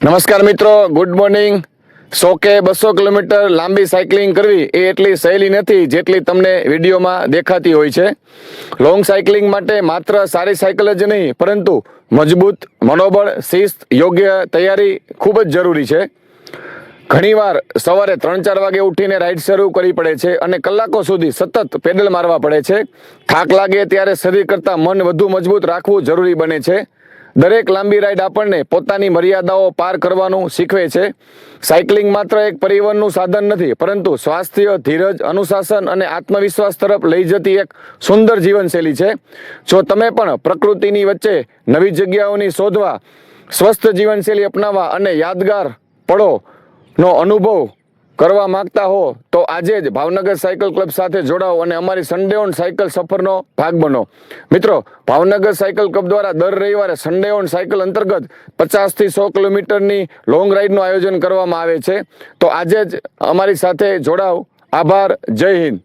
નમસ્કાર મિત્રો, good morning. 100 કે 200 કિલોમીટર લાંબી સાયકલિંગ કરવી એ એટલી સહેલી નથી જેટલી તમને વિડીયોમાં દેખાતી હોય છે. લોંગ સાયકલિંગ માટે માત્ર સારી સાયકલ જ નહીં પરંતુ મજબૂત મનોબળ, શિસ્ત, યોગ્ય તૈયારી ખૂબ જ જરૂરી છે. ઘણીવાર સવારે 3-4 વાગે ઉઠીને રાઈડ શરૂ કરવી પડે છે અને કલાકો સુધી સતત પેડલ મારવા પડે છે. થાક લાગે ત્યારે શરીર કરતાં મન વધુ મજબૂત રાખવું જરૂરી બને છે. દરેક લાંબી રાઈડ આપણને પોતાની મર્યાદાઓ પાર કરવાનું શીખવે છે. સાયકલિંગ માત્ર એક પરિવહનનું સાધન નથી પરંતુ સ્વાસ્થ્ય, ધીરજ, અનુશાસન અને આત્મવિશ્વાસ તરફ લઈ જતી એક સુંદર જીવનશૈલી છે. જો તમે પણ પ્રકૃતિની વચ્ચે નવી જગ્યાઓની શોધવા, સ્વસ્થ જીવનશૈલી અપનાવવા અને યાદગાર પળોનો અનુભવ કરવા માંગતા હો તો આજે જ ભાવનગર સાયકલ ક્લબ સાથે જોડાઓ અને અમારી સન્ડે ઓન સાયકલ સફરનો ભાગ બનો. મિત્રો, ભાવનગર સાયકલ ક્લબ દ્વારા દર રવિવારે સન્ડે ઓન સાયકલ અંતર્ગત 50 થી 100 કિલોમીટરની લોંગ રાઇડનું આયોજન કરવામાં આવે છે. તો આજે જ અમારી સાથે જોડાઓ. આભાર. જય હિન્દ.